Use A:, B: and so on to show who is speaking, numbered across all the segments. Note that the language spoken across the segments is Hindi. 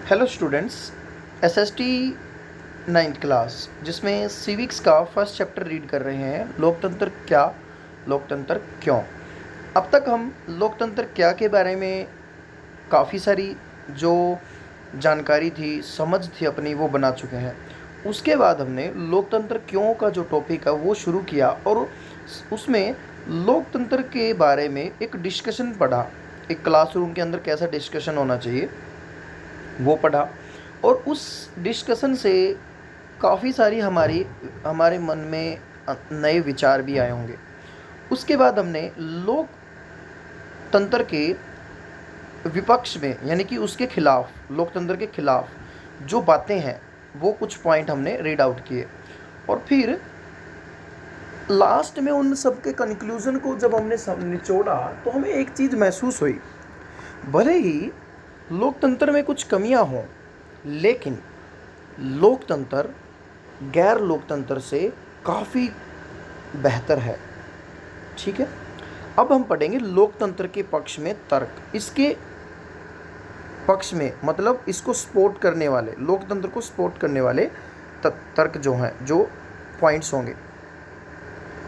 A: Hello students. SST 9th class जिसमें सिविक्स का फर्स्ट चैप्टर रीड कर रहे हैं, लोकतंत्र क्या, लोकतंत्र क्यों। अब तक हम लोकतंत्र क्या के बारे में काफ़ी सारी जो जानकारी थी, समझ थी अपनी, वो बना चुके हैं। उसके बाद हमने लोकतंत्र क्यों का जो टॉपिक है वो शुरू किया और उसमें लोकतंत्र के बारे में एक डिस्कशन पढ़ा। एक क्लासरूम के अंदर कैसा डिस्कशन होना चाहिए वो पढ़ा और उस डिस्कशन से काफ़ी सारी हमारे मन में नए विचार भी आए होंगे। उसके बाद हमने लोकतंत्र के विपक्ष में, यानी कि उसके खिलाफ, लोकतंत्र के खिलाफ जो बातें हैं वो कुछ पॉइंट हमने रीड आउट किए और फिर लास्ट में उन सब के कंक्लूज़न को जब हमने सब निचोड़ा तो हमें एक चीज़ महसूस हुई। भले ही लोकतंत्र में कुछ कमियां हों, लेकिन लोकतंत्र गैर लोकतंत्र से काफ़ी बेहतर है। ठीक है, अब हम पढ़ेंगे लोकतंत्र के पक्ष में तर्क। इसके पक्ष में मतलब इसको सपोर्ट करने वाले, लोकतंत्र को सपोर्ट करने वाले तर्क जो हैं, जो पॉइंट्स होंगे।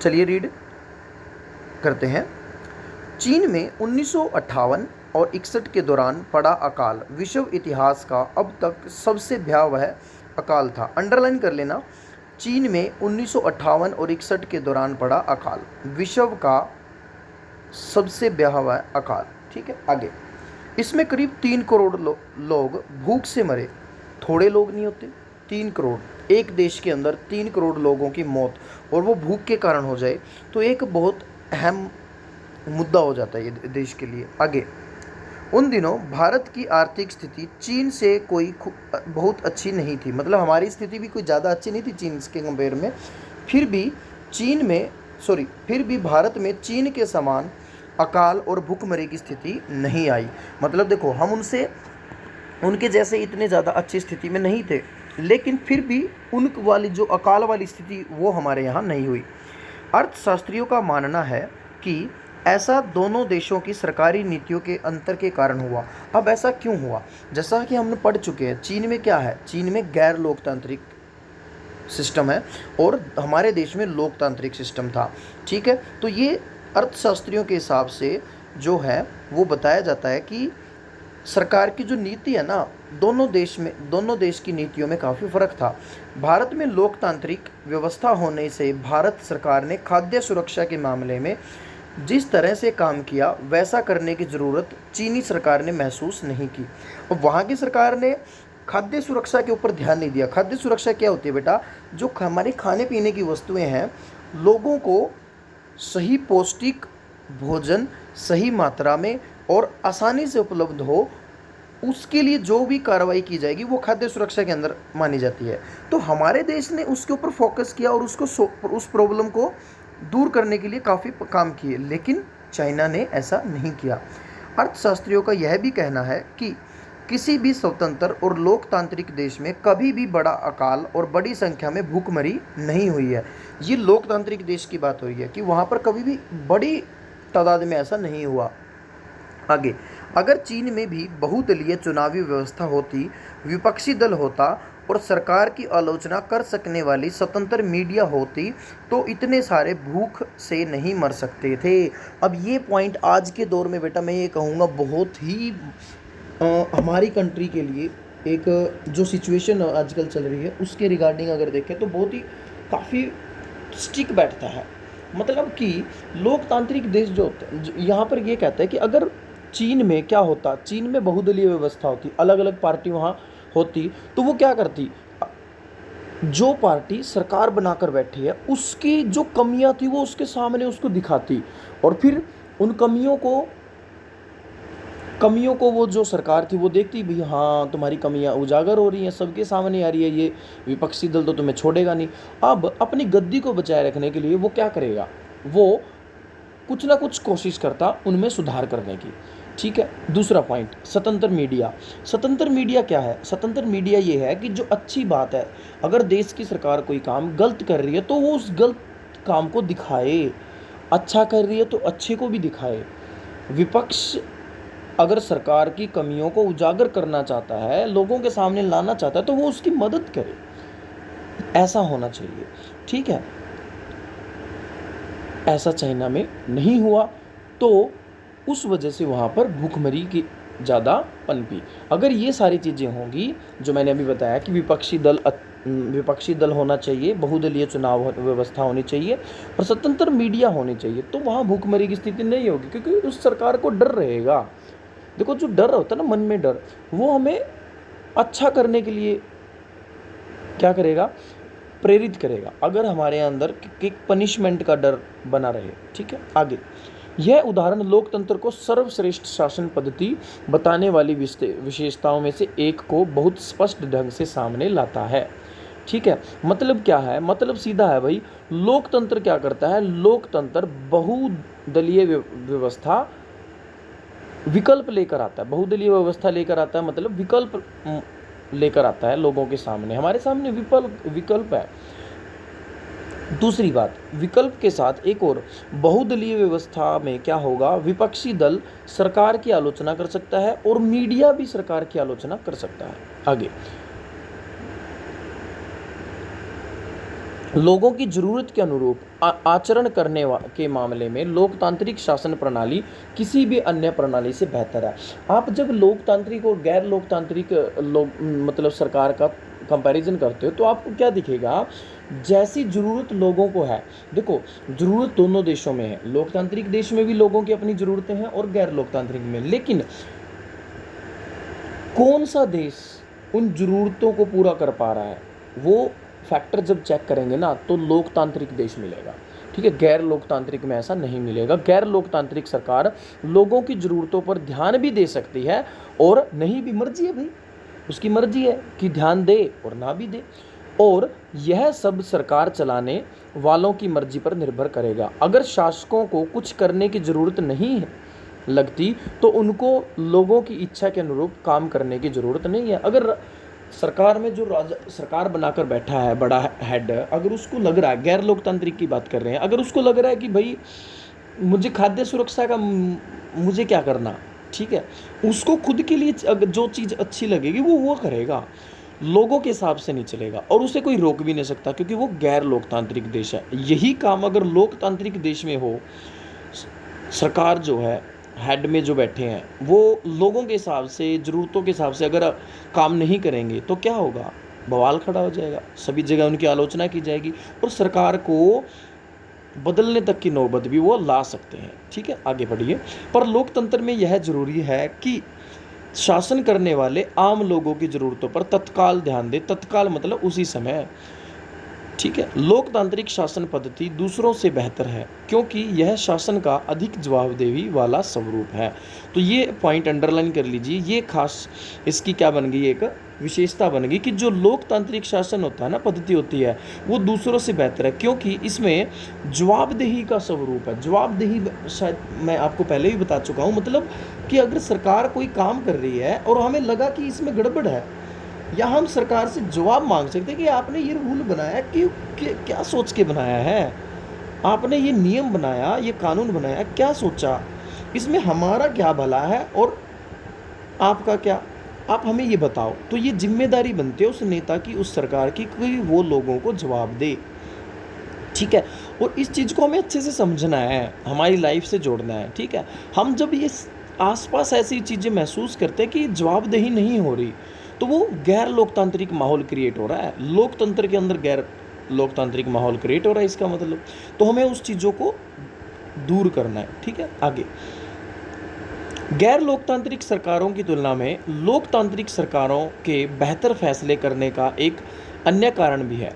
A: चलिए रीड करते हैं। चीन में 1958 और 61 के दौरान पड़ा अकाल विश्व इतिहास का अब तक सबसे भयावह अकाल था। अंडरलाइन कर लेना, चीन में 1958 और 61 के दौरान पड़ा अकाल विश्व का सबसे भयावह अकाल। ठीक है, आगे। इसमें करीब 3 करोड़ लोग भूख से मरे। थोड़े लोग नहीं होते, 3 करोड़। एक देश के अंदर 3 करोड़ लोगों की मौत और वो भूख के कारण हो जाए तो एक बहुत अहम मुद्दा हो जाता है ये देश के लिए। आगे, उन दिनों भारत की आर्थिक स्थिति चीन से कोई बहुत अच्छी नहीं थी। मतलब हमारी स्थिति भी कोई ज़्यादा अच्छी नहीं थी चीन के कंपेयर में। फिर भी भारत में चीन के समान अकाल और भूखमरी की स्थिति नहीं आई। मतलब देखो, हम उनके जैसे इतने ज़्यादा अच्छी स्थिति में नहीं थे, लेकिन फिर भी उन वाली जो अकाल वाली स्थिति वो हमारे यहाँ नहीं हुई। अर्थशास्त्रियों का मानना है कि ऐसा दोनों देशों की सरकारी नीतियों के अंतर के कारण हुआ। अब ऐसा क्यों हुआ? जैसा कि हमने पढ़ चुके हैं, चीन में क्या है, चीन में गैर लोकतांत्रिक सिस्टम है और हमारे देश में लोकतांत्रिक सिस्टम था। ठीक है, तो ये अर्थशास्त्रियों के हिसाब से जो है वो बताया जाता है कि सरकार की जो नीति है ना, दोनों देश की नीतियों में काफ़ी फ़र्क था। भारत में लोकतांत्रिक व्यवस्था होने से भारत सरकार ने खाद्य सुरक्षा के मामले में जिस तरह से काम किया वैसा करने की ज़रूरत चीनी सरकार ने महसूस नहीं की। और वहाँ की सरकार ने खाद्य सुरक्षा के ऊपर ध्यान नहीं दिया। खाद्य सुरक्षा क्या होती है बेटा? जो हमारे खाने पीने की वस्तुएं हैं, लोगों को सही पौष्टिक भोजन सही मात्रा में और आसानी से उपलब्ध हो, उसके लिए जो भी कार्रवाई की जाएगी वो खाद्य सुरक्षा के अंदर मानी जाती है। तो हमारे देश ने उसके ऊपर फोकस किया और उस प्रॉब्लम को दूर करने के लिए काफ़ी काम किए, लेकिन चाइना ने ऐसा नहीं किया। अर्थशास्त्रियों का यह भी कहना है कि किसी भी स्वतंत्र और लोकतांत्रिक देश में कभी भी बड़ा अकाल और बड़ी संख्या में भूखमरी नहीं हुई है। ये लोकतांत्रिक देश की बात हो रही है कि वहाँ पर कभी भी बड़ी तादाद में ऐसा नहीं हुआ। आगे, अगर चीन में भी बहुदलीय चुनावी व्यवस्था होती, विपक्षी दल होता और सरकार की आलोचना कर सकने वाली स्वतंत्र मीडिया होती तो इतने सारे भूख से नहीं मर सकते थे। अब ये पॉइंट आज के दौर में बेटा मैं ये कहूँगा बहुत ही हमारी कंट्री के लिए एक जो सिचुएशन आजकल चल रही है उसके रिगार्डिंग अगर देखें तो बहुत ही काफ़ी स्टिक बैठता है। मतलब कि लोकतांत्रिक देश जो होते हैं, यहाँ पर ये कहता है कि अगर चीन में क्या होता, चीन में बहुदलीय व्यवस्था होती, अलग अलग पार्टी वहाँ होती, तो वो क्या करती, जो पार्टी सरकार बनाकर बैठी है उसकी जो कमियां थी वो उसके सामने उसको दिखाती और फिर उन कमियों को वो जो सरकार थी वो देखती, भी हाँ तुम्हारी कमियां उजागर हो रही हैं, सबके सामने आ रही है, ये विपक्षी दल तो तुम्हें छोड़ेगा नहीं। अब अपनी गद्दी को बचाए रखने के लिए वो क्या करेगा, वो कुछ ना कुछ कोशिश करता उनमें सुधार करने की। ठीक है, दूसरा पॉइंट, स्वतंत्र मीडिया। स्वतंत्र मीडिया क्या है? स्वतंत्र मीडिया ये है कि जो अच्छी बात है, अगर देश की सरकार कोई काम गलत कर रही है तो वो उस गलत काम को दिखाए, अच्छा कर रही है तो अच्छे को भी दिखाए। विपक्ष अगर सरकार की कमियों को उजागर करना चाहता है, लोगों के सामने लाना चाहता है, तो वो उसकी मदद करे, ऐसा होना चाहिए। ठीक है, ऐसा चाइना में नहीं हुआ, तो उस वजह से वहाँ पर भूखमरी की ज़्यादा पनपी। अगर ये सारी चीज़ें होंगी जो मैंने अभी बताया कि विपक्षी दल होना चाहिए, बहुदलीय चुनाव व्यवस्था होनी चाहिए और स्वतंत्र मीडिया होनी चाहिए, तो वहाँ भूखमरी की स्थिति नहीं होगी, क्योंकि उस सरकार को डर रहेगा। देखो, जो डर होता है ना, मन में डर, वो हमें अच्छा करने के लिए क्या करेगा, प्रेरित करेगा। अगर हमारे अंदर एक पनिशमेंट का डर बना रहे। ठीक है, आगे यह उदाहरण लोकतंत्र को सर्वश्रेष्ठ शासन पद्धति बताने वाली विशेषताओं में से एक को बहुत स्पष्ट ढंग से सामने लाता है। ठीक है, मतलब क्या है, मतलब सीधा है भाई, लोकतंत्र क्या करता है, लोकतंत्र बहुदलीय व्यवस्था विकल्प लेकर आता है। बहुदलीय व्यवस्था लेकर आता है, मतलब विकल्प लेकर आता है लोगों के सामने, हमारे सामने विकल्प है। दूसरी बात, विकल्प के साथ एक और, बहुदलीय व्यवस्था में क्या होगा, विपक्षी दल सरकार की आलोचना कर सकता है और मीडिया भी सरकार की आलोचना कर सकता है। आगे, लोगों की जरूरत के अनुरूप आचरण करने के मामले में लोकतांत्रिक शासन प्रणाली किसी भी अन्य प्रणाली से बेहतर है। आप जब लोकतांत्रिक और गैर लोकतांत्रिक मतलब सरकार का कंपैरिजन करते हो, तो आपको क्या दिखेगा, जैसी जरूरत लोगों को है। देखो, जरूरत दोनों देशों में है, लोकतांत्रिक देश में भी लोगों की अपनी जरूरतें हैं और गैर लोकतांत्रिक में, लेकिन कौन सा देश उन जरूरतों को पूरा कर पा रहा है, वो फैक्टर जब चेक करेंगे ना, तो लोकतांत्रिक देश मिलेगा। ठीक है, गैर लोकतांत्रिक में ऐसा नहीं मिलेगा। गैर लोकतांत्रिक सरकार लोगों की ज़रूरतों पर ध्यान भी दे सकती है और नहीं भी, मर्जी है भाई, उसकी मर्जी है कि ध्यान दे और ना भी दे, और यह सब सरकार चलाने वालों की मर्जी पर निर्भर करेगा। अगर शासकों को कुछ करने की ज़रूरत नहीं है लगती, तो उनको लोगों की इच्छा के अनुरूप काम करने की ज़रूरत नहीं है। अगर सरकार में जो सरकार बनाकर बैठा है बड़ा हेड, अगर उसको लग रहा है, गैर लोकतांत्रिक की बात कर रहे हैं, अगर उसको लग रहा है कि भाई मुझे खाद्य सुरक्षा का मुझे क्या करना, ठीक है, उसको खुद के लिए जो चीज़ अच्छी लगेगी वो करेगा, लोगों के हिसाब से नहीं चलेगा, और उसे कोई रोक भी नहीं सकता, क्योंकि वो गैर लोकतांत्रिक देश है। यही काम अगर लोकतांत्रिक देश में हो, सरकार जो है, हेड में जो बैठे हैं, वो लोगों के हिसाब से, ज़रूरतों के हिसाब से अगर काम नहीं करेंगे, तो क्या होगा, बवाल खड़ा हो जाएगा, सभी जगह उनकी आलोचना की जाएगी और सरकार को बदलने तक की नौबत भी वो ला सकते हैं। ठीक है, आगे बढ़िए। पर लोकतंत्र में यह जरूरी है कि शासन करने वाले आम लोगों की ज़रूरतों पर तत्काल ध्यान दे, तत्काल मतलब उसी समय। ठीक है, लोकतांत्रिक शासन पद्धति दूसरों से बेहतर है क्योंकि यह शासन का अधिक जवाबदेही वाला स्वरूप है। तो ये पॉइंट अंडरलाइन कर लीजिए, ये खास इसकी क्या बन गई, एक विशेषता बन गई कि जो लोकतांत्रिक शासन होता है ना, पद्धति होती है, वो दूसरों से बेहतर है क्योंकि इसमें जवाबदेही का स्वरूप है। जवाबदेही शायद मैं आपको पहले भी बता चुका हूँ, मतलब कि अगर सरकार कोई काम कर रही है और हमें लगा कि इसमें गड़बड़ है, या हम सरकार से जवाब मांग सकते हैं कि आपने ये रूल बनाया कि क्या सोच के बनाया है, आपने ये नियम बनाया, ये कानून बनाया, क्या सोचा, इसमें हमारा क्या भला है और आपका क्या, आप हमें ये बताओ। तो ये जिम्मेदारी बनती है उस नेता की, उस सरकार की, कि वो लोगों को जवाब दे। ठीक है, और इस चीज़ को हमें अच्छे से समझना है, हमारी लाइफ से जोड़ना है। ठीक है, हम जब ये आसपास ऐसी चीज़ें महसूस करते हैं कि जवाबदेही नहीं हो रही, तो वो गैर लोकतांत्रिक माहौल क्रिएट हो रहा है, लोकतंत्र के अंदर गैर लोकतांत्रिक माहौल क्रिएट हो रहा है, इसका मतलब। तो हमें उस चीज़ों को दूर करना है। ठीक है, आगे, गैर लोकतांत्रिक सरकारों की तुलना में लोकतांत्रिक सरकारों के बेहतर फैसले करने का एक अन्य कारण भी है।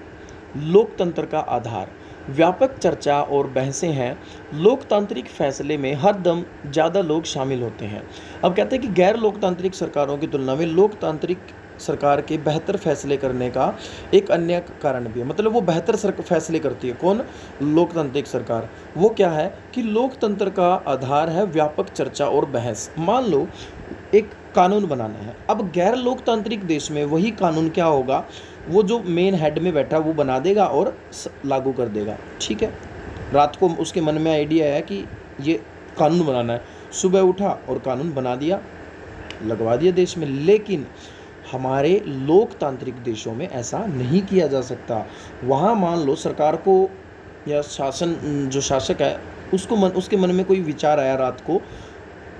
A: लोकतंत्र का आधार व्यापक चर्चा और बहसें हैं। लोकतांत्रिक फैसले में हर दम ज़्यादा लोग शामिल होते हैं। अब कहते हैं कि गैर लोकतांत्रिक सरकारों की तुलना में लोकतांत्रिक सरकार के बेहतर फैसले करने का एक अन्य कारण भी है, मतलब वो बेहतर फैसले करती है। कौन? लोकतांत्रिक सरकार। वो क्या है कि लोकतंत्र का आधार है व्यापक चर्चा और बहस। मान लो एक कानून बनाना है, अब गैर लोकतांत्रिक देश में वही कानून क्या होगा, वो जो मेन हेड में बैठा वो बना देगा और लागू कर देगा। ठीक है, रात को उसके मन में आइडिया है कि ये कानून बनाना है, सुबह उठा और कानून बना दिया, लगवा दिया देश में। लेकिन हमारे लोकतांत्रिक देशों में ऐसा नहीं किया जा सकता। वहाँ मान लो सरकार को या शासन, जो शासक है उसके मन में कोई विचार आया रात को,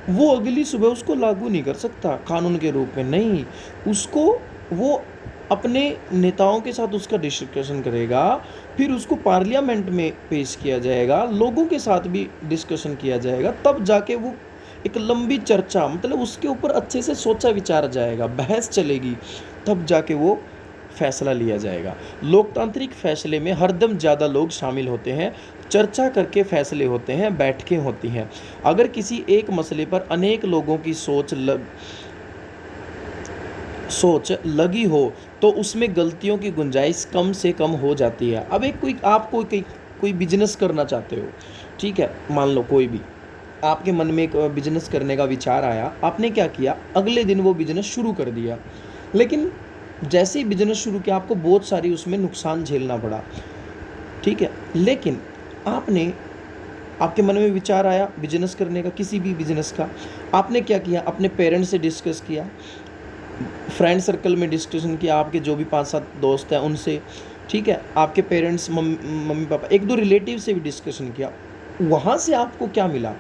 A: वो अगली सुबह उसको लागू नहीं कर सकता कानून के रूप में, नहीं, उसको वो अपने नेताओं के साथ उसका डिस्कशन करेगा, फिर उसको पार्लियामेंट में पेश किया जाएगा, लोगों के साथ भी डिस्कशन किया जाएगा, तब जाके वो एक लंबी चर्चा, मतलब उसके ऊपर अच्छे से सोचा विचारा जाएगा, बहस चलेगी, तब जाके वो फैसला लिया जाएगा। लोकतांत्रिक फैसले में हरदम ज़्यादा लोग शामिल होते हैं, चर्चा करके फैसले होते हैं, बैठकें होती हैं। अगर किसी एक मसले पर अनेक लोगों की सोच लगी हो तो उसमें गलतियों की गुंजाइश कम से कम हो जाती है। अब एक कोई बिजनेस करना चाहते हो, ठीक है, मान लो कोई भी आपके मन में एक बिजनेस करने का विचार आया, आपने क्या किया, अगले दिन वो बिजनेस शुरू कर दिया। लेकिन जैसे ही बिजनेस शुरू किया आपको बहुत सारी उसमें नुकसान झेलना पड़ा, ठीक है। लेकिन आपके मन में विचार आया बिजनेस करने का, किसी भी बिजनेस का, आपने क्या किया, अपने पेरेंट्स से डिस्कस किया, फ्रेंड सर्कल में डिस्कशन किया, आपके जो भी 5-7 दोस्त हैं उनसे, ठीक है, आपके पेरेंट्स, मम्मी पापा, 1-2 रिलेटिव से भी डिस्कशन किया। वहाँ से आपको क्या मिला,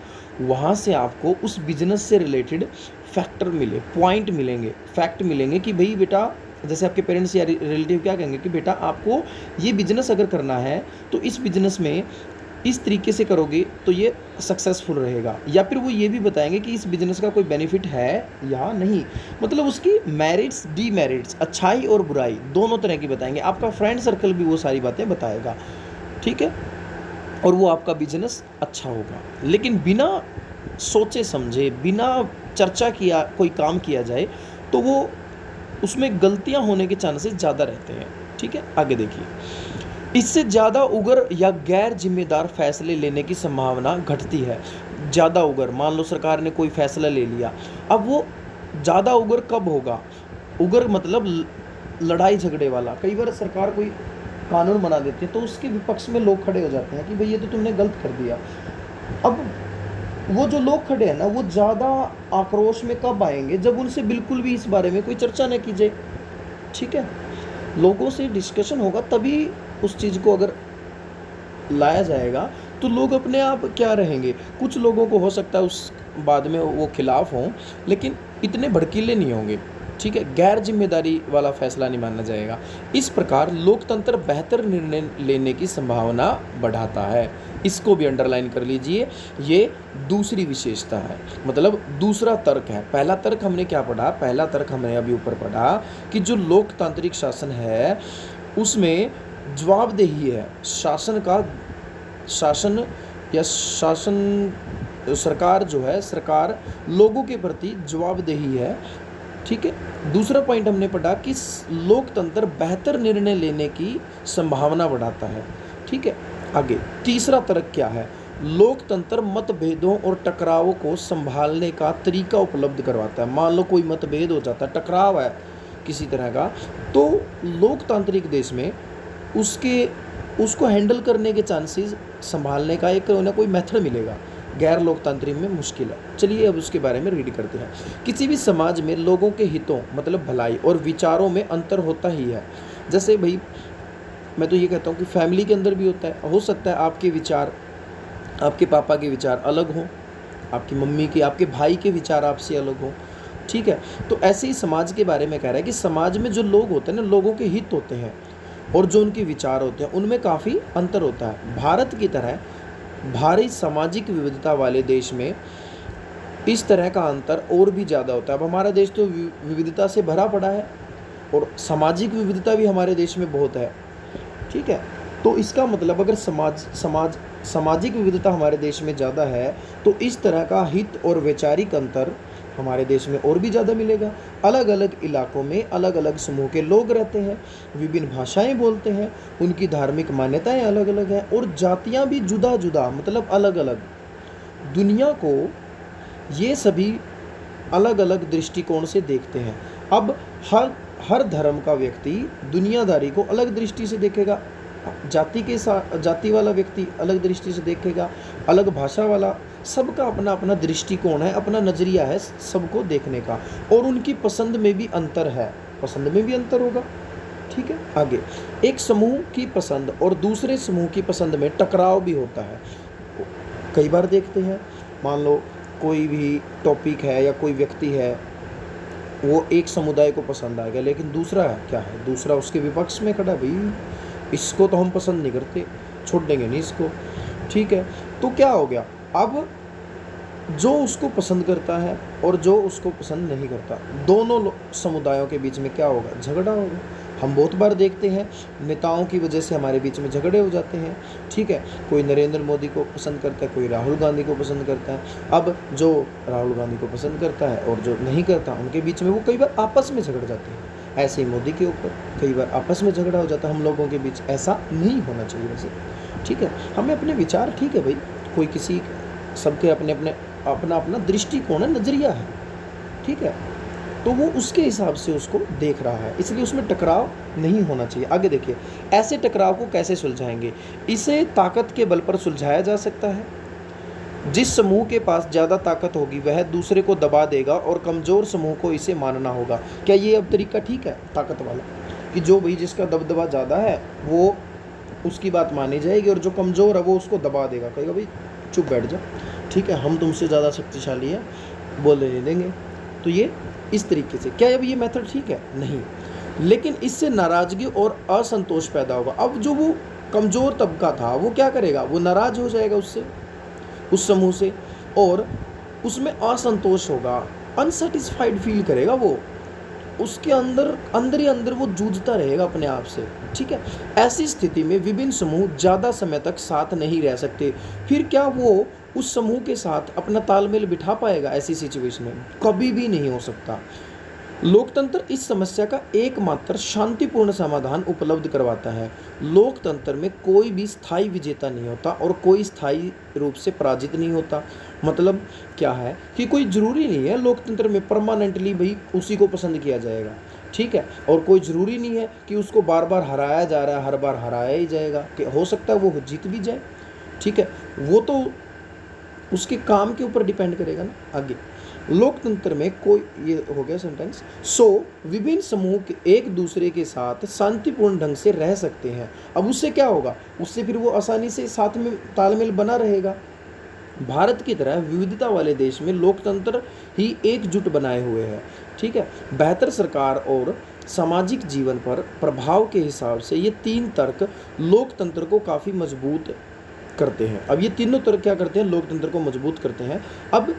A: वहाँ से आपको उस बिजनेस से रिलेटेड फैक्टर मिले, पॉइंट मिलेंगे, फैक्ट मिलेंगे कि भाई बेटा, जैसे आपके पेरेंट्स या रिलेटिव क्या कहेंगे कि बेटा आपको ये बिजनेस अगर करना है तो इस बिजनेस में इस तरीके से करोगे तो ये सक्सेसफुल रहेगा, या फिर वो ये भी बताएंगे कि इस बिजनेस का कोई बेनिफिट है या नहीं, मतलब उसकी मेरिट्स डीमेरिट्स, अच्छाई और बुराई दोनों तरह की बताएंगे। आपका फ्रेंड सर्कल भी वो सारी बातें बताएगा, ठीक है, और वो आपका बिजनेस अच्छा होगा। लेकिन बिना सोचे समझे, बिना चर्चा किया कोई काम किया जाए तो वो उसमें गलतियां होने के चांसेस ज़्यादा रहते हैं, ठीक है। आगे देखिए, इससे ज़्यादा उग्र या गैर जिम्मेदार फैसले लेने की संभावना घटती है। ज़्यादा उग्र, मान लो सरकार ने कोई फैसला ले लिया, अब वो ज़्यादा उग्र कब होगा, उग्र मतलब लड़ाई झगड़े वाला। कई बार सरकार कोई कानून बना देती है तो उसके विपक्ष में लोग खड़े हो जाते हैं कि भाई ये तो तुमने गलत कर दिया। अब वो जो लोग खड़े हैं ना, वो ज़्यादा आक्रोश में कब आएंगे, जब उनसे बिल्कुल भी इस बारे में कोई चर्चा न की जाए, ठीक है। लोगों से डिस्कशन होगा तभी उस चीज़ को अगर लाया जाएगा तो लोग अपने आप क्या रहेंगे। कुछ लोगों को हो सकता है उस बाद में वो खिलाफ हों, लेकिन इतने भड़कीले नहीं होंगे, ठीक है। गैर जिम्मेदारी वाला फैसला नहीं माना जाएगा। इस प्रकार लोकतंत्र बेहतर निर्णय लेने की संभावना बढ़ाता है। इसको भी अंडरलाइन कर लीजिए, ये दूसरी विशेषता है, मतलब दूसरा तर्क है। पहला तर्क हमने क्या पढ़ा, पहला तर्क हमने अभी ऊपर पढ़ा कि जो लोकतांत्रिक शासन है उसमें जवाबदेही है, शासन सरकार जो है, सरकार लोगों के प्रति जवाबदेही है, ठीक है। दूसरा पॉइंट हमने पढ़ा कि लोकतंत्र बेहतर निर्णय लेने की संभावना बढ़ाता है, ठीक है। आगे तीसरा तर्क क्या है, लोकतंत्र मतभेदों और टकरावों को संभालने का तरीका उपलब्ध करवाता है। मान लो कोई मतभेद हो जाता है, टकराव है किसी तरह का, तो लोकतांत्रिक देश में उसको हैंडल करने के चांसेस, संभालने का एक ना कोई मेथड मिलेगा। गैर लोकतांत्रिक में मुश्किल है। चलिए अब उसके बारे में रीड करते हैं। किसी भी समाज में लोगों के हितों मतलब भलाई और विचारों में अंतर होता ही है। जैसे भाई मैं तो ये कहता हूँ कि फैमिली के अंदर भी होता है, हो सकता है आपके विचार, आपके पापा के विचार अलग हों, आपकी मम्मी के, आपके भाई के विचार आपसे अलग हों, ठीक है। तो ऐसे ही समाज के बारे में कह रहा है कि समाज में जो लोग होते हैं ना, लोगों के हित होते हैं और जो उनके विचार होते हैं उनमें काफ़ी अंतर होता है। भारत की तरह भारी सामाजिक विविधता वाले देश में इस तरह का अंतर और भी ज़्यादा होता है। अब हमारा देश तो विविधता से भरा पड़ा है और सामाजिक विविधता भी हमारे देश में बहुत है, ठीक है। तो इसका मतलब अगर सामाजिक विविधता हमारे देश में ज़्यादा है तो इस तरह का हित और वैचारिक अंतर हमारे देश में और भी ज़्यादा मिलेगा। अलग अलग इलाकों में अलग अलग समूह के लोग रहते हैं, विभिन्न भाषाएं बोलते हैं, उनकी धार्मिक मान्यताएं अलग अलग हैं और जातियां भी जुदा जुदा मतलब अलग अलग। दुनिया को ये सभी अलग अलग दृष्टिकोण से देखते हैं। अब हर धर्म का व्यक्ति दुनियादारी को अलग दृष्टि से देखेगा, जाति वाला व्यक्ति अलग दृष्टि से देखेगा, अलग भाषा वाला, सबका अपना अपना दृष्टिकोण है, अपना नज़रिया है सबको देखने का, और उनकी पसंद में भी अंतर है, पसंद में भी अंतर होगा। ठीक है, आगे एक समूह की पसंद और दूसरे समूह की पसंद में टकराव भी होता है। कई बार देखते हैं, मान लो कोई भी टॉपिक है या कोई व्यक्ति है, वो एक समुदाय को पसंद आ गया, लेकिन दूसरा क्या है, दूसरा उसके विपक्ष में खड़ा, भाई इसको तो हम पसंद नहीं करते, छोड़ देंगे नहीं इसको। ठीक है, तो क्या हो गया, अब जो उसको पसंद करता है और जो उसको पसंद नहीं करता, दोनों समुदायों के बीच में क्या होगा, झगड़ा होगा। हम बहुत बार देखते हैं नेताओं की वजह से हमारे बीच में झगड़े हो जाते हैं। ठीक है, कोई नरेंद्र मोदी को पसंद करता है, कोई राहुल गांधी को पसंद करता है। अब जो राहुल गांधी को पसंद करता है और जो नहीं करता, उनके बीच में वो कई बार आपस में झगड़ जाते हैं। ऐसे ही मोदी के ऊपर कई बार आपस में झगड़ा हो जाता है हम लोगों के बीच। ऐसा नहीं होना चाहिए वैसे। ठीक है, हमें अपने विचार, ठीक है भाई, कोई किसी, सबके अपने अपने अपना अपना दृष्टिकोण है, नज़रिया है। ठीक है, तो वो उसके हिसाब से उसको देख रहा है, इसलिए उसमें टकराव नहीं होना चाहिए। आगे देखिए, ऐसे टकराव को कैसे सुलझाएंगे। इसे ताकत के बल पर सुलझाया जा सकता है। जिस समूह के पास ज़्यादा ताकत होगी वह दूसरे को दबा देगा और कमज़ोर समूह को इसे मानना होगा। क्या ये अब तरीका ठीक है, ताकत वाला, कि जो भाई जिसका दबदबा ज़्यादा है वो उसकी बात मानी जाएगी और जो कमज़ोर है वो उसको दबा देगा, कहेगा भाई चुप बैठ जा, ठीक है, हम तुमसे ज़्यादा शक्तिशाली हैं, बोलने नहीं देंगे। तो ये इस तरीके से, क्या अब ये मेथड ठीक है? नहीं, लेकिन इससे नाराज़गी और असंतोष पैदा होगा। अब जो वो कमज़ोर तबका था वो क्या करेगा, वो नाराज़ हो जाएगा उससे, उस समूह से, और उसमें असंतोष होगा, अनसेटिस्फाइड फील करेगा वो, उसके अंदर ही अंदर वो जूझता रहेगा अपने आप से। ठीक है, ऐसी स्थिति में विभिन्न समूह ज़्यादा समय तक साथ नहीं रह सकते। फिर क्या वो उस समूह के साथ अपना तालमेल बिठा पाएगा? ऐसी सिचुएशन में कभी भी नहीं हो सकता। लोकतंत्र इस समस्या का एकमात्र शांतिपूर्ण समाधान उपलब्ध करवाता है। लोकतंत्र में कोई भी स्थायी विजेता नहीं होता और कोई स्थायी रूप से पराजित नहीं होता। मतलब क्या है कि कोई ज़रूरी नहीं है लोकतंत्र में परमानेंटली भाई उसी को पसंद किया जाएगा। ठीक है, और कोई ज़रूरी नहीं है कि उसको बार बार हराया जा रहा है, हर बार हराया ही जाएगा, कि हो सकता है वो जीत भी जाए। ठीक है, वो तो उसके काम के ऊपर डिपेंड करेगा ना। आगे लोकतंत्र में कोई, ये हो गया सेंटेंस, विभिन्न समूह एक दूसरे के साथ शांतिपूर्ण ढंग से रह सकते हैं। अब उससे क्या होगा, उससे फिर वो आसानी से साथ में तालमेल बना रहेगा। भारत की तरह विविधता वाले देश में लोकतंत्र ही एकजुट बनाए हुए है। ठीक है, बेहतर सरकार और सामाजिक जीवन पर प्रभाव के हिसाब से ये तीन तर्क लोकतंत्र को काफ़ी मजबूत करते हैं। अब ये तीनों तर्क क्या करते हैं, लोकतंत्र को मजबूत करते हैं। अब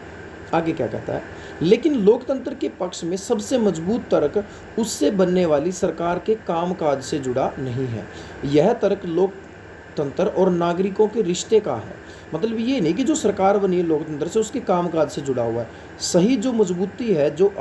A: आगे क्या कहता है, लेकिन लोकतंत्र के पक्ष में सबसे मजबूत तर्क उससे बनने वाली सरकार के कामकाज से जुड़ा नहीं है। यह तर्क लोकतंत्र और नागरिकों के रिश्ते का है। मतलब ये नहीं कि जो सरकार बनी है लोकतंत्र से, उसके कामकाज से जुड़ा हुआ है। सही जो मजबूती है, जो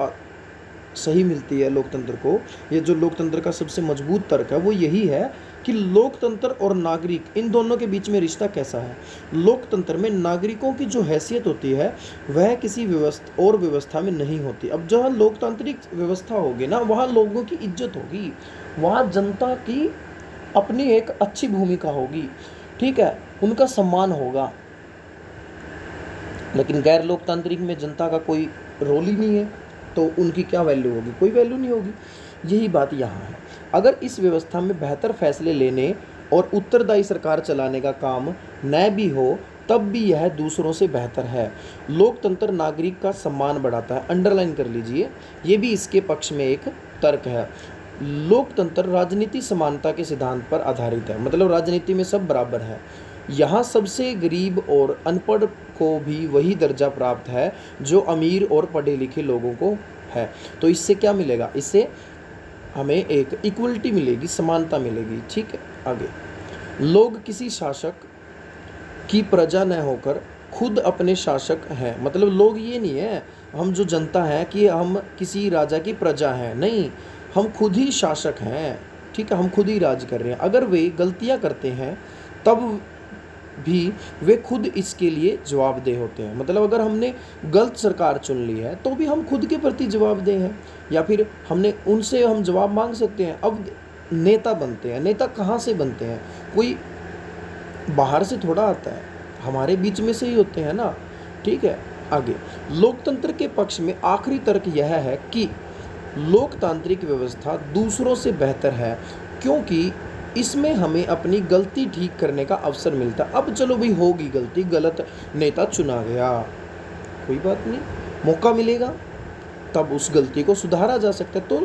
A: सही मिलती है लोकतंत्र को, ये जो लोकतंत्र का सबसे मजबूत तर्क है वो यही है कि लोकतंत्र और नागरिक, इन दोनों के बीच में रिश्ता कैसा है। लोकतंत्र में नागरिकों की जो हैसियत होती है वह किसी व्यवस्था में नहीं होती। अब जहाँ लोकतांत्रिक व्यवस्था होगी ना, वहाँ लोगों की इज्जत होगी, वहाँ जनता की अपनी एक अच्छी भूमिका होगी। ठीक है, उनका सम्मान होगा। लेकिन गैर लोकतांत्रिक में जनता का कोई रोल ही नहीं है, तो उनकी क्या वैल्यू होगी, कोई वैल्यू नहीं होगी। यही बात यहाँ है। अगर इस व्यवस्था में बेहतर फैसले लेने और उत्तरदायी सरकार चलाने का काम न भी हो, तब भी यह दूसरों से बेहतर है। लोकतंत्र नागरिक का सम्मान बढ़ाता है। अंडरलाइन कर लीजिए, ये भी इसके पक्ष में एक तर्क है। लोकतंत्र राजनीति समानता के सिद्धांत पर आधारित है। मतलब राजनीति में सब बराबर है। यहाँ सबसे गरीब और अनपढ़ को भी वही दर्जा प्राप्त है जो अमीर और पढ़े लिखे लोगों को है। तो इससे क्या मिलेगा, इससे हमें एक इक्वलिटी मिलेगी, समानता मिलेगी। ठीक है, आगे लोग किसी शासक की प्रजा न होकर खुद अपने शासक हैं। मतलब लोग ये नहीं है, हम जो जनता है कि हम किसी राजा की प्रजा हैं, नहीं, हम खुद ही शासक हैं। ठीक है, हम खुद ही राज कर रहे हैं। अगर वे गलतियां करते हैं तब भी वे खुद इसके लिए जवाबदेह होते हैं। मतलब अगर हमने गलत सरकार चुन ली है तो भी हम खुद के प्रति जवाबदेह हैं, या फिर हमने उनसे हम जवाब मांग सकते हैं। अब नेता बनते हैं। नेता कहाँ से बनते हैं? कोई बाहर से थोड़ा आता है, हमारे बीच में से ही होते हैं ना। ठीक है, आगे लोकतंत्र के पक्ष में आखिरी तर्क यह है कि लोकतांत्रिक व्यवस्था दूसरों से बेहतर है क्योंकि इसमें हमें अपनी गलती ठीक करने का अवसर मिलता है। अब चलो भाई, होगी गलती, गलत नेता चुना गया, कोई बात नहीं, मौका मिलेगा तब उस गलती को सुधारा जा सकता है। तो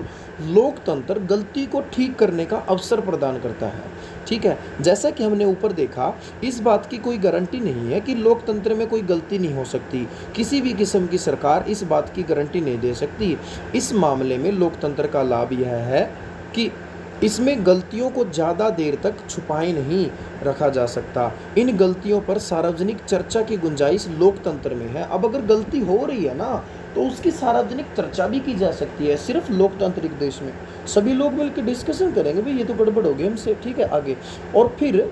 A: लोकतंत्र गलती को ठीक करने का अवसर प्रदान करता है। ठीक है, जैसा कि हमने ऊपर देखा, इस बात की कोई गारंटी नहीं है कि लोकतंत्र में कोई गलती नहीं हो सकती। किसी भी किस्म की सरकार इस बात की गारंटी नहीं दे सकती। इस मामले में लोकतंत्र का लाभ यह है कि इसमें गलतियों को ज़्यादा देर तक छुपाए नहीं रखा जा सकता। इन गलतियों पर सार्वजनिक चर्चा की गुंजाइश लोकतंत्र में है। अब अगर गलती हो रही है ना, तो उसकी सार्वजनिक चर्चा भी की जा सकती है। सिर्फ लोकतांत्रिक देश में सभी लोग मिलकर डिस्कशन करेंगे, भाई ये तो गड़बड़ हो गई हमसे, ठीक है, आगे, और फिर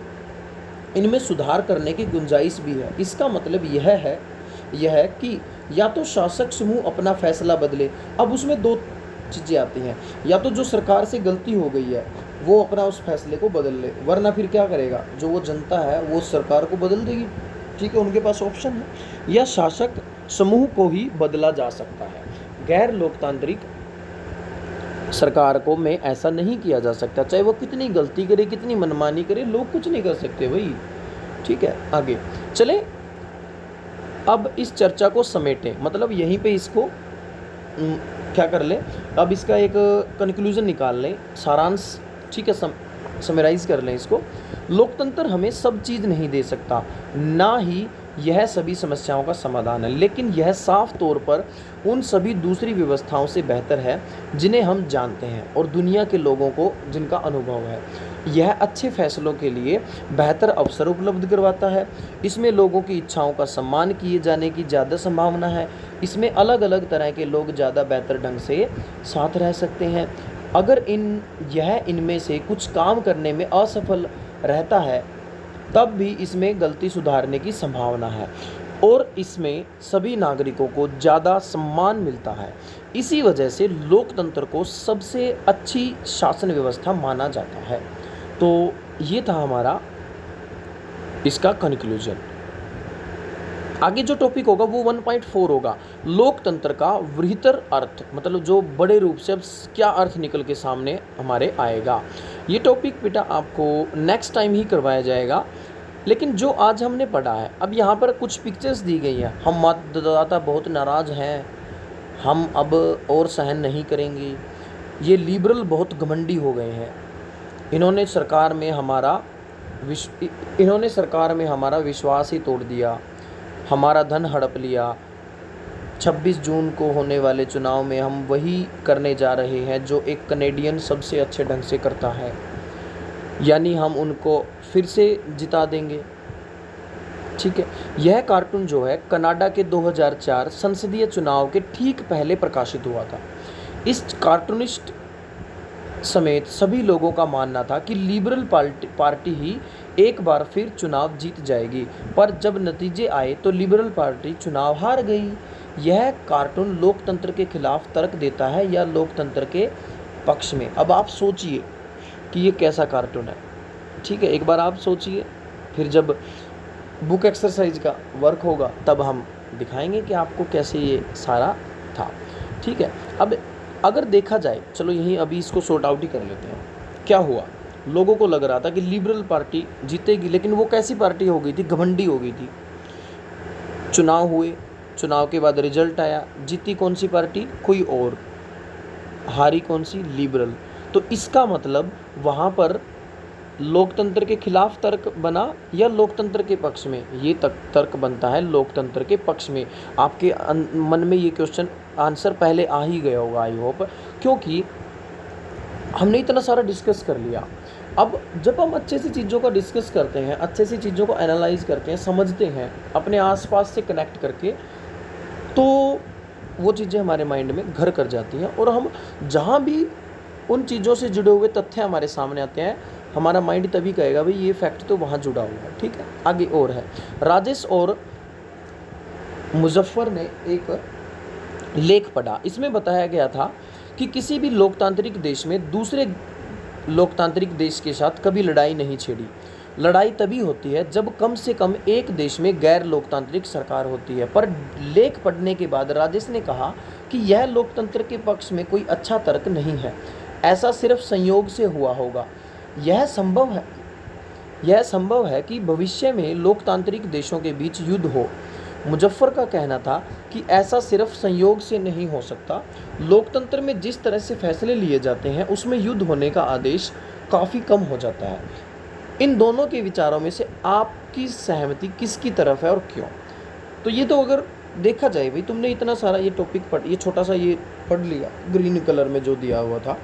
A: इनमें सुधार करने की गुंजाइश भी है। इसका मतलब यह है कि या तो शासक समूह अपना फैसला बदले। अब उसमें दो चीज़ें आती हैं, या तो जो सरकार से गलती हो गई है वो अपना उस फैसले को बदल ले, वरना फिर क्या करेगा, जो वो जनता है वो सरकार को बदल देगी। ठीक है, उनके पास ऑप्शन है। या शासक समूह को ही बदला जा सकता है। गैर लोकतांत्रिक सरकार को में ऐसा नहीं किया जा सकता, चाहे वो कितनी गलती करे, कितनी मनमानी करे, लोग कुछ नहीं कर सकते भाई। ठीक है, आगे चले, अब इस चर्चा को समेटें, मतलब यहीं पे इसको क्या कर ले, अब इसका एक कंक्लूजन निकाल लें, सारांश। ठीक है, समराइज कर लें इसको। लोकतंत्र हमें सब चीज़ नहीं दे सकता, ना ही यह सभी समस्याओं का समाधान है, लेकिन यह साफ तौर पर उन सभी दूसरी व्यवस्थाओं से बेहतर है जिन्हें हम जानते हैं और दुनिया के लोगों को जिनका अनुभव है। यह अच्छे फैसलों के लिए बेहतर अवसर उपलब्ध करवाता है। इसमें लोगों की इच्छाओं का सम्मान किए जाने की ज़्यादा संभावना है। इसमें अलग अलग तरह के लोग ज़्यादा बेहतर ढंग से साथ रह सकते हैं। अगर यह इनमें से कुछ काम करने में असफल रहता है, तब भी इसमें गलती सुधारने की संभावना है और इसमें सभी नागरिकों को ज़्यादा सम्मान मिलता है। इसी वजह से लोकतंत्र को सबसे अच्छी शासन व्यवस्था माना जाता है। तो ये था हमारा इसका कंक्लूजन। आगे जो टॉपिक होगा वो 1.4 होगा, लोकतंत्र का वृहत्तर अर्थ, मतलब जो बड़े रूप से अब क्या अर्थ निकल के सामने हमारे आएगा। ये टॉपिक बेटा आपको नेक्स्ट टाइम ही करवाया जाएगा। लेकिन जो आज हमने पढ़ा है, अब यहाँ पर कुछ पिक्चर्स दी गई हैं। हम मतदाता बहुत नाराज़ हैं, हम अब और सहन नहीं करेंगे, ये लिबरल बहुत घमंडी हो गए हैं, इन्होंने सरकार में हमारा विश्वास ही तोड़ दिया, हमारा धन हड़प लिया। 26 जून को होने वाले चुनाव में हम वही करने जा रहे हैं जो एक कनेडियन सबसे अच्छे ढंग से करता है, यानी हम उनको फिर से जिता देंगे। ठीक है, यह कार्टून जो है कनाडा के 2004 संसदीय चुनाव के ठीक पहले प्रकाशित हुआ था। इस कार्टूनिस्ट समेत सभी लोगों का मानना था कि लिबरल पार्टी ही एक बार फिर चुनाव जीत जाएगी, पर जब नतीजे आए तो लिबरल पार्टी चुनाव हार गई। यह कार्टून लोकतंत्र के खिलाफ तर्क देता है या लोकतंत्र के पक्ष में। अब आप सोचिए कि ये कैसा कार्टून है। ठीक है, एक बार आप सोचिए, फिर जब बुक एक्सरसाइज का वर्क होगा तब हम दिखाएंगे कि आपको कैसे ये सारा था। ठीक है, अब अगर देखा जाए, चलो यहीं अभी इसको सॉर्ट आउट ही कर लेते हैं। क्या हुआ, लोगों को लग रहा था कि लिबरल पार्टी जीतेगी, लेकिन वो कैसी पार्टी हो गई थी, घमंडी हो गई थी। चुनाव हुए, चुनाव के बाद रिजल्ट आया, जीती कौन सी पार्टी, कोई और, हारी कौन सी, लिबरल। तो इसका मतलब वहाँ पर लोकतंत्र के खिलाफ तर्क बना या लोकतंत्र के पक्ष में, ये तर्क बनता है लोकतंत्र के पक्ष में। आपके मन में ये क्वेश्चन आंसर पहले आ ही गया होगा, आई होप, क्योंकि हमने इतना सारा डिस्कस कर लिया। अब जब हम अच्छे से चीज़ों का डिस्कस करते हैं, अच्छे से चीज़ों को एनालाइज करते हैं, समझते हैं अपने आसपास से कनेक्ट करके, तो वो चीज़ें हमारे माइंड में घर कर जाती हैं और हम जहाँ भी उन चीज़ों से जुड़े हुए तथ्य हमारे सामने आते हैं, हमारा माइंड तभी कहेगा भाई ये फैक्ट तो वहाँ जुड़ा हुआ है। ठीक है, आगे और है, राजेश और मुजफ्फर ने एक लेख पढ़ा। इसमें बताया गया था कि किसी भी लोकतांत्रिक देश में दूसरे लोकतांत्रिक देश के साथ कभी लड़ाई नहीं छेड़ी। लड़ाई तभी होती है जब कम से कम एक देश में गैर लोकतांत्रिक सरकार होती है। पर लेख पढ़ने के बाद राजेश ने कहा कि यह लोकतंत्र के पक्ष में कोई अच्छा तर्क नहीं है। ऐसा सिर्फ संयोग से हुआ होगा। यह संभव है कि भविष्य में लोकतांत्रिक देशों के बीच युद्ध हो। मुजफ्फर का कहना था कि ऐसा सिर्फ संयोग से नहीं हो सकता। लोकतंत्र में जिस तरह से फैसले लिए जाते हैं उसमें युद्ध होने का आदेश काफ़ी कम हो जाता है। इन दोनों के विचारों में से आपकी सहमति किसकी तरफ है और क्यों? तो ये तो अगर देखा जाए भाई, तुमने इतना सारा ये टॉपिक ये छोटा सा ये पढ़ लिया ग्रीन कलर में जो दिया हुआ था,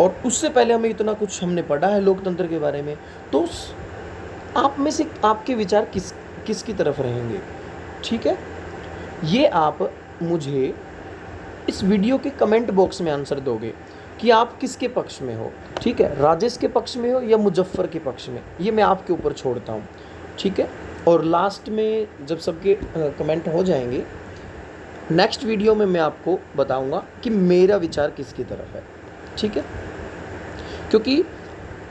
A: और उससे पहले हमें इतना कुछ हमने पढ़ा है लोकतंत्र के बारे में। तो आप में से आपके विचार किसकी तरफ रहेंगे? ठीक है, ये आप मुझे इस वीडियो के कमेंट बॉक्स में आंसर दोगे कि आप किसके पक्ष में हो। ठीक है, राजेश के पक्ष में हो या मुजफ्फर के पक्ष में, ये मैं आपके ऊपर छोड़ता हूँ। ठीक है, और लास्ट में जब सबके कमेंट हो जाएंगे, नेक्स्ट वीडियो में मैं आपको बताऊंगा कि मेरा विचार किसकी तरफ है। ठीक है, क्योंकि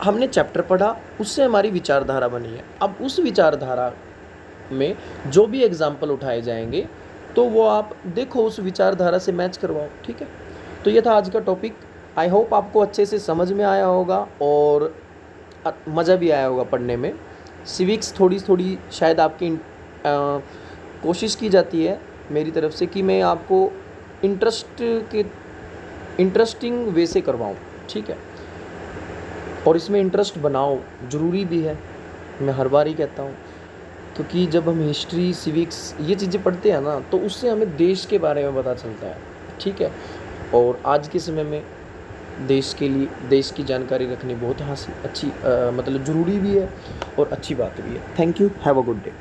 A: हमने चैप्टर पढ़ा, उससे हमारी विचारधारा बनी है। अब उस विचारधारा में जो भी एग्जाम्पल उठाए जाएंगे तो वो आप देखो, उस विचारधारा से मैच करवाओ। ठीक है, तो ये था आज का टॉपिक। आई होप आपको अच्छे से समझ में आया होगा और मज़ा भी आया होगा पढ़ने में। सिविक्स थोड़ी शायद आपकी कोशिश की जाती है मेरी तरफ से कि मैं आपको इंटरेस्टिंग वे से करवाऊँ। ठीक है, और इसमें इंटरेस्ट बनाओ, ज़रूरी भी है, मैं हर बार ही कहता हूँ। क्योंकि जब हम हिस्ट्री, सिविक्स ये चीज़ें पढ़ते हैं ना, तो उससे हमें देश के बारे में पता चलता है। ठीक है, और आज के समय में देश के लिए देश की जानकारी रखनी बहुत अच्छी मतलब ज़रूरी भी है और अच्छी बात भी है। Thank you, have a good day.